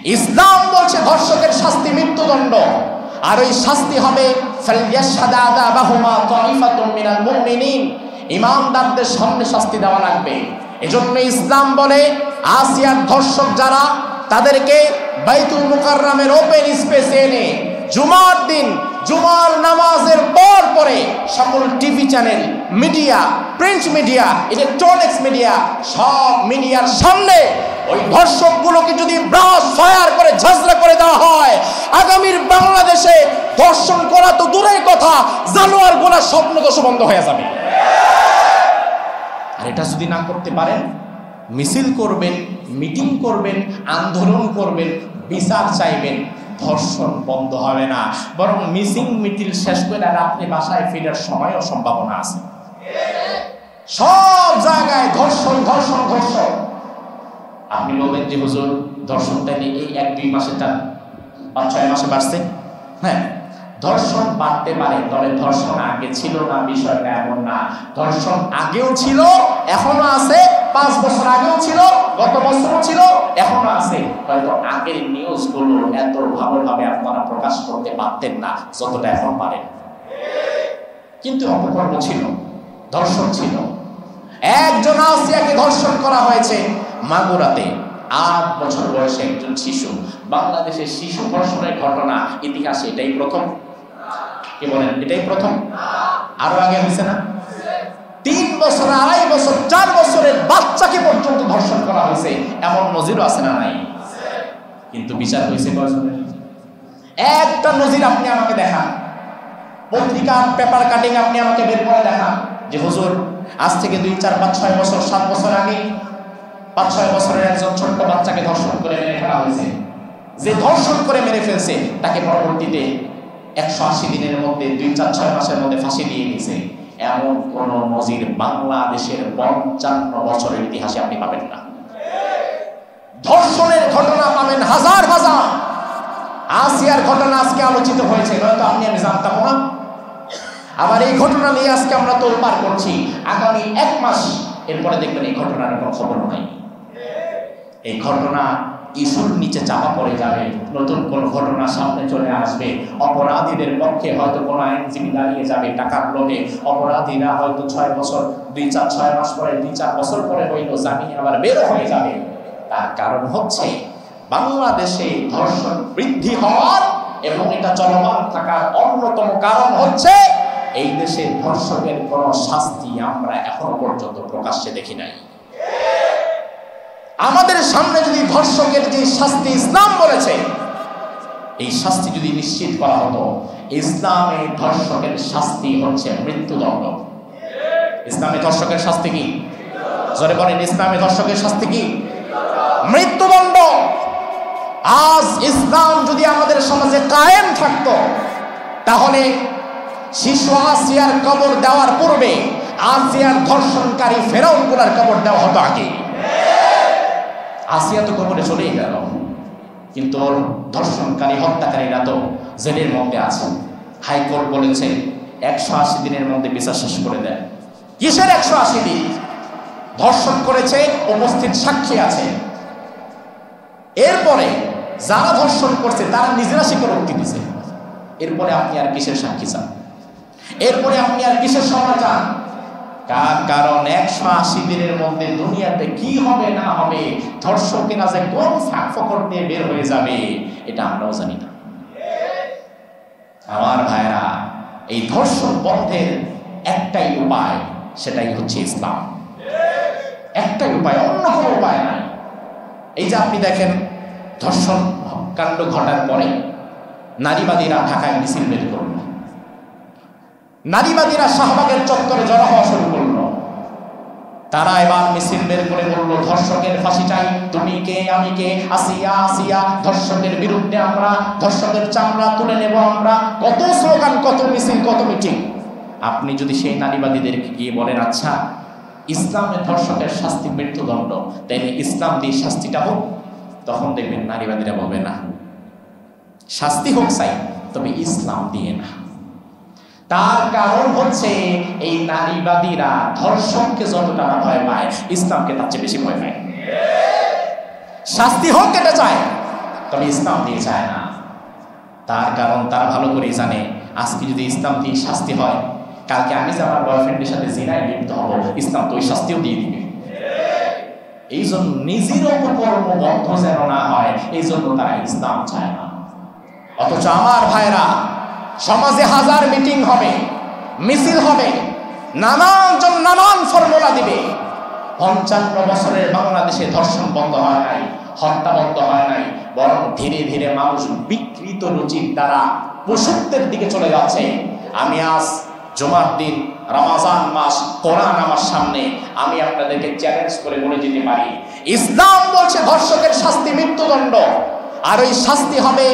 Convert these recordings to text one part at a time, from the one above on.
ইসলাম বলছে ধর্ষকের শাস্তি মৃত্যুদণ্ড, আর ওই শাস্তি হবে ইমানদারদের সামনে শাস্তি দেওয়া লাগবে। এজন্য ইসলাম বলে আসিয়ার ধর্ষক যারা, তাদেরকে বাইতুল মুকাররমের ওপেন স্পেসে এনে জুমার দিন জুমার নামাজের পর পরে সকল TV channel, media, print media, electronics media, সব মিডিয়ার সামনে ওই ধর্ষকগুলোকে যদি ব্রাশ ফায়ার করে ঝাঁঝরা করে দেওয়া হয়, আগামীর বাংলাদেশে ধর্ষণ করা তো দূরের কথা, জানোয়ার গোনা স্বপ্ন দোষ বন্ধ হয়ে যাবে। আর এটা যদি না করতে পারেন, মিছিল করবেন, মিটিং করবেন, আন্দোলন করবেন, বিচার চাইবেন, ধর্ষণ বন্ধ হবে না, বরং মিছিল মিটিং শেষ করে রাত্রে বাসায় ফেরার সময়ও সম্ভাবনা আছে। সব জায়গায় ধর্ষণ ধর্ষণ ধর্ষণ। আপনি বলবেন যে হুজুর ধর্ষণটা নিয়ে এই 1-2 মাসে তার 5-6 মাসে বাড়ছে। হ্যাঁ, ধর্ষণ বাড়তে পারে, তবে ধর্ষণ আগে ছিল না বিষয়টা এমন না। ধর্ষণ আগেও ছিল, এখনো আছে, 5 বছর আগেও ছিল, গত বছরও ছিল, এখনো আছে। হয়তো আগের নিউজগুলো এত ভালোভাবে আপনারা প্রকাশ করতে পারতেন না যতটা এখন পারেন, কিন্তু অপকর্ম ছিল, ধর্ষণ ছিল। একজন আসিয়াকে ধর্ষণ করা হয়েছে মাগুরাতে, 8 বছর বয়সে একজন শিশু। বাংলাদেশের শিশু ধর্ষণের ঘটনা ইতিহাসে এটাই প্রথম। কি বলেন, এটাই প্রথম? আরো আগে হয়েছে না? 3 বছর, 2.5 বছর, 4 বছরের বাচ্চাকে পর্যন্ত ধর্ষণ করা হয়েছে, এমন নজিরও আছে না নাই? কিন্তু বিচার হয়েছে কয়জনের? একটা নজির আপনি আমাকে দেখান, পত্রিকা পেপার কাটিং আপনি আমাকে বের করে দেখান যে হুজুর আজ থেকে 2, 4, 5, 6 বছর, 7 বছর আগে 5-6 বছরের একজন ছোট্ট বাচ্চাকে ধর্ষণ করে মেরে ফেলা হয়েছে। যে ধর্ষণ করে মেরে ফেলছে তাকে পরবর্তীতে 180 দিনের মধ্যে, 2, 4, 6 মাসের মধ্যে ফাঁসি দিয়ে দিয়েছে। এমন কোন নজির বাংলাদেশের 55 বছরের ইতিহাসে আপনি পাবেন না। ধর্ষণের ঘটনা পাবেন হাজার হাজার। আসিয়ার ঘটনা আজকে আলোচিত হয়েছে, নয়তো আপনি আমি জানতাম না। আবার এই ঘটনা নিয়ে আজকে আমরা তোলপাড় করছি, আগামী 1 মাস এরপরে দেখবেন এই ঘটনার কোনো খবর নাই। এই ঘটনা ইস্যুর নিচে চাপা পড়ে যাবে, নতুন কোন ঘটনা সামনে চলে আসবে। অপরাধীদের পক্ষে হয়তো কোনো আইনজীবী দাঁড়িয়ে যাবে টাকার লোভে। অপরাধীরা হয়তো 6 বছর, 2, 4, 6 মাস পরে, 2, 4 বছর পরে হইল জামিনে আবার বের হয়ে যাবে। তার কারণ হচ্ছে বাংলাদেশে ধর্ষণ বৃদ্ধি হওয়ার এবং এটা চলমান থাকার অন্যতম কারণ হচ্ছে এই দেশে ধর্ষকের কোন শাস্তি আমরা এখনো পর্যন্ত প্রকাশ্যে দেখি নাই। আমাদের সামনে যদি ধর্ষকের যে শাস্তি ইসলাম বলেছে, এই শাস্তি যদি নিশ্চিত করা হতো, ইসলামে ধর্ষকের শাস্তি হচ্ছে মৃত্যুদণ্ড। ইসলামে ধর্ষকের শাস্তি কি? জোরে বলেন, ইসলামে ধর্ষকের শাস্তি কি? মৃত্যুদণ্ড। আজ ইসলাম যদি আমাদের সমাজে কায়েম থাকতো, তাহলে শিশু আসিয়ার কবর দেওয়ার পূর্বে আসিয়ার ধর্ষণকারী ফেরাউনগুলোর কবর দেওয়া হতো আগে। আসিয়া তো কবরে চলেই গেল, কিন্তু ওর ধর্ষণকারী হত্যাকারীরা তো জেলের মধ্যে আছে। হাইকোর্ট বলেছে 180 দিনের মধ্যে বিচার শেষ করে দেয়। কিসের 180 দিন? ধর্ষণ করেছে, উপস্থিত সাক্ষী আছে। এরপরে যারা ধর্ষণ করছে তারা নিজেরা স্বীকারোক্তি দিছে। এরপরে আপনি আর কিসের সাক্ষী চান? এরপরে আপনি আর কিসের সময় চান? কারণ 180 দিনের মধ্যে দুনিয়াতে কি হবে না হবে, ধর্ষকেরা যে কোন ফাঁক ফকর দিয়ে বের হয়ে যাবে, এটা আমরাও জানি না। আমার ভাইরা, এই ধর্ষণ বন্ধের একটাই উপায়, সেটাই হচ্ছে ইসলাম। একটাই উপায়, অন্য কোনো উপায় নাই। এই যে আপনি দেখেন, ধর্ষণ কাণ্ড ঘটার পরে নারীবাদীরা ঢাকায় মিছিল বের করল, নারীবাদীরা শাহবাগের চত্বরে জড়ো হওয়া শুরু করলো। তারা এবার মিছিল বের করে বলল, ধর্ষকের ফাঁসি চাই, তুমি কে আমি কে, আসিয়া আসিয়া, ধর্ষকের বিরুদ্ধে আমরা, ধর্ষকের চামড়া তুলে নেব আমরা। কত স্লোগান, কত মিছিল, কত মিটিং। আপনি যদি সেই নারীবাদীদেরকে গিয়ে বলেন, আচ্ছা ইসলামের ধর্ষকের শাস্তি মৃত্যুদণ্ড, তাইলে ইসলাম দিয়ে শাস্তিটা হোক, তখন দেখবেন নারীবাদীরা বলবে না, শাস্তি হোক চাই, তবে ইসলাম দিয়ে না। তার কারণ হচ্ছে এই নারীবাদীরা ধর্ষককে যতটা না ভয় পায়, ইসলামকে তার চেয়ে বেশি ভয় পায়। শাস্তি হোক এটা চায়, তবে ইসলাম দিয়ে চায় না। তার কারণ তারা ভালো করেই জানে, আজকে যদি ইসলাম দিয়ে শাস্তি হয়, কালকে আমি যে আমার বয়ফ্রেন্ডের সাথে জিনায় লিপ্ত হব, ইসলাম তো ওই শাস্তিও দিয়ে দিবে। এই জন্য নিজের অপকর্ম বন্ধ যেন না হয়, এই জন্য তারা ইসলাম চায় না। অথচ আমার ভাইরা, সমাজে হাজার মিটিং হবে, মিছিল হবে, নানানজন নানান ফর্মুলা দিবে। 55 বছরের বাংলাদেশে ধর্ষণ বন্ধ হয় নাই, হত্যা বন্ধ হয় নাই, বরং ধীরে ধীরে মানুষ বিকৃত রুচির দ্বারা পশুত্বের দিকে চলে যাচ্ছে। আমি আজ জুমার দিন, রমজান মাস, কোরআন আমার সামনে, আমি আপনাদেরকে চ্যালেঞ্জ করে বলে দিতে পারি, ইসলাম বলছে ধর্ষকের শাস্তি মৃত্যুদণ্ড। আর ওই শাস্তি হবে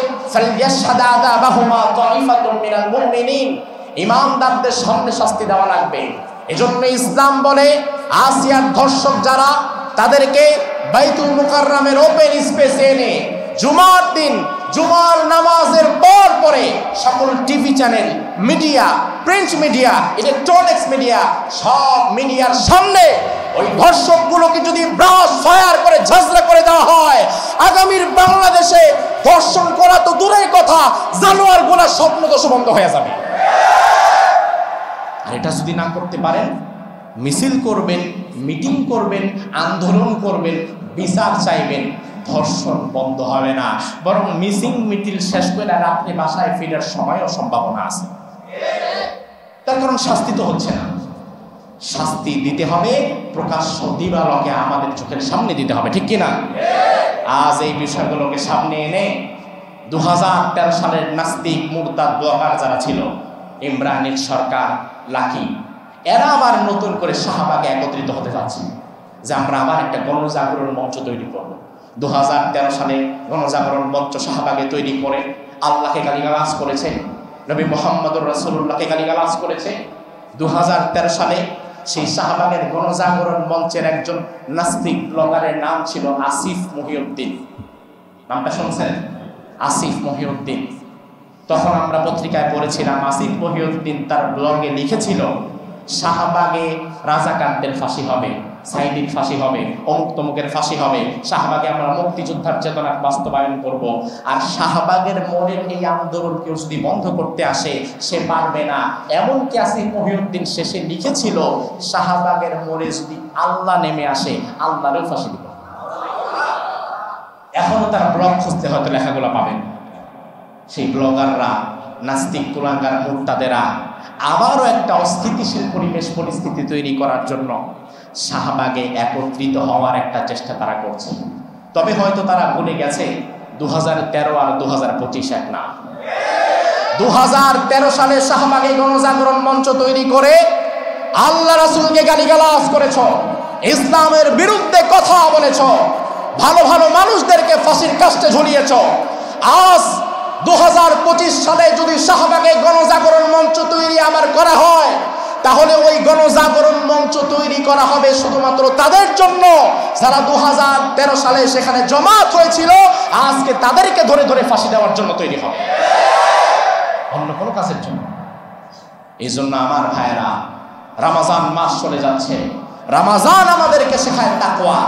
ইমানদারদের সামনে শাস্তি দেওয়া লাগবে। এজন্য ইসলাম বলে আসিয়ার ধর্ষক যারা, তাদেরকে বাইতুল মুকাররমের ওপেন স্পেসে এনে জুমার দিন, জুমার নামাজের পর পরে সকল TV channel, media, print media, electronics media, সব মিডিয়ার সামনে ওই ধর্ষকগুলোকে যদি ব্রাশ ফায়ার করে ঝাঁঝরা করে দেওয়া হয়, আগামীর বাংলাদেশে ধর্ষণ করা তো দূরের কথা, জানোয়ার গোনা স্বপ্ন দোষ বন্ধ হয়ে যাবে। আর এটা যদি না করতে পারেন, মিছিল করবেন, মিটিং করবেন, আন্দোলন করবেন, বিচার চাইবেন, ধর্ষণ বন্ধ হবে না, বরং মিছিল মিটিং শেষ করে রাত্রে বাসায় ফেরার সময়ও সম্ভাবনা আছে। তার কারণ শাস্তি তো হচ্ছে না। শাস্তি দিতে হবে প্রকাশ্য দিবালোকে, আমাদের চোখের সামনে দিতে হবে, ঠিক কিনা? আজ এই বিষয়গুলোকে সামনে এনে 2013 সালের নাস্তিক মুরতাদ ব্লগার যারা ছিল, ইমরানের সরকার, লাকি, এরা আবার নতুন করে শাহবাগে একত্রিত হতে যাচ্ছে যে আমরা আবার একটা গণজাগরণ মঞ্চ তৈরি করব। 2013 সালে গণজাগরণ মঞ্চ শাহবাগে তৈরি করে আল্লাহকে গালিগালাজ করেছে, নবী মুহাম্মদুর রাসূলুল্লাহকে গালিগালাজ করেছে। 2013 সালে সেই শাহবাগের গণজাগরণ মঞ্চের একজন নাস্তিক ব্লগারের নাম ছিল আসিফ মহিউদ্দিন। নামটা শুনছেন? আসিফ মহিউদ্দিন। তখন আমরা পত্রিকায় পড়েছিলাম, আসিফ মহিউদ্দিন তার ব্লগে লিখেছিল, শাহবাগে রাজাকারদের ফাঁসি হবে, সাইদির ফাঁসি হবে, অমুক তমুকের ফাঁসি হবে, শাহবাগে আমরা মুক্তিযোদ্ধার চেতনা বাস্তবায়ন করব। আর শাহবাগের মোড়ের এই আন্দোলন কেউ যদি বন্ধ করতে আসে, সে পারবে না। এমনকি আসিফ মহিউদ্দিন শেষে লিখেছিল, শাহবাগের মোড়ে যদি আল্লাহ নেমে আসে, আল্লাহরও ফাঁসি দিব। এখনো তার ব্লগ খুঁজতে হয়তো লেখাগুলো পাবেন। সেই ব্লগাররা, নাস্তিক কুলাঙ্গার মুরতাদেরা আবারও একটা অস্থিতিশীল পরিস্থিতি তৈরি করার জন্য শাহবাগে একত্রিত হওয়ার একটা চেষ্টা তারা করছে। তবে হয়তো তারা ভুলে গেছে 2013 আর 2025 এক না। 2013 সালে শাহবাগে গণজাগরণ মঞ্চ তৈরি করে আল্লাহ রাসূলকে গালিগালাজ করেছ, ইসলামের বিরুদ্ধে কথা বলেছ, ভালো ভালো মানুষদেরকে ফাঁসির কাস্টে ঝুলিয়েছ। আজ 2025 সালে যদি শাহবাগে গণজাগরণ মঞ্চ তৈরি আবার করা হয়, তাহলে ওই গণজাগরণ মঞ্চ তৈরি করা হবে শুধুমাত্র তাদের জন্য যারা 2013 সালে সেখানে জমায়েত হয়েছিল। আজকে তাদেরকে ধরে ধরে ফাঁসি দেওয়ার জন্য তৈরি হবে, অন্য কোনো কাজের জন্য। এই জন্য আমার ভাইয়েরা, রমজান মাস চলে যাচ্ছে, রমজান আমাদেরকে শেখায় তাকওয়া।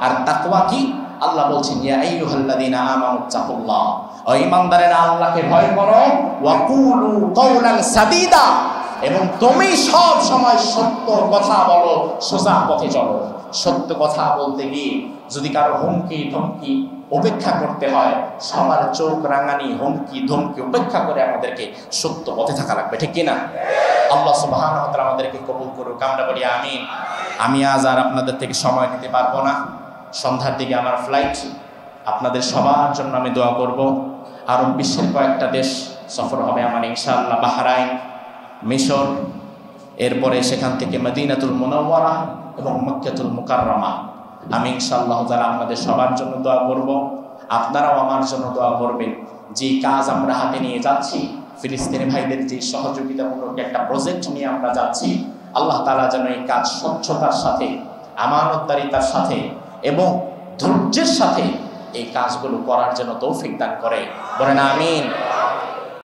আর তাকওয়া কি? আল্লাহ বলছেন, ইয়া আইয়ুহাল্লাযীনা আমানুত্তাকুল্লাহ, ও ঈমানদারেরা আল্লাহকে ভয় করো, ওয়া কুলু কাওলান সাদীদা, এবং তুমি সব সময় সত্য কথা বলো, সোজা পথে চলো। সত্য কথা বলতে গিয়ে যদি কারো হুমকি ধমকি উপেক্ষা করতে হয়, সবার চোখ রাঙানি, হুমকি ধমকি উপেক্ষা করে আমাদেরকে সত্য পথে থাকা লাগবে, ঠিক কিনা? আল্লাহ সুবহানাহু ওয়া তাআলা আমাদেরকে কবুল করুক, আমরা বলি আমিন। আমি আজ আর আপনাদের থেকে সময় নিতে পারবো না, সন্ধ্যার দিকে আমার ফ্লাইট। আপনাদের সবার জন্য আমি দোয়া করব। আরব বিশ্বের কয়েকটা দেশ সফর হবে আমার ইনশাআল্লাহ, বাহরাইন, মিশর, এরপরে সেখান থেকে মদিনাতুল মুনাওয়ারা এবং মক্কাতুল মুকাররমা। আমি ইনশাআল্লাহ তাআলা আপনাদের সবার জন্য দোয়া করব, আপনারাও আমার জন্য দোয়া করবেন। যে কাজ আমরা হাতে নিয়ে যাচ্ছি, ফিলিস্তিনি ভাইদের যে সহযোগিতামূলক একটা প্রজেক্ট নিয়ে আমরা যাচ্ছি, আল্লাহ তাআলা যেন এই কাজ স্বচ্ছতার সাথে, আমানতদারিতার সাথে এবং ধৈর্যের সাথে এই কাজগুলো করার জন্য তৌফিক দান করে, বলেন আমিন।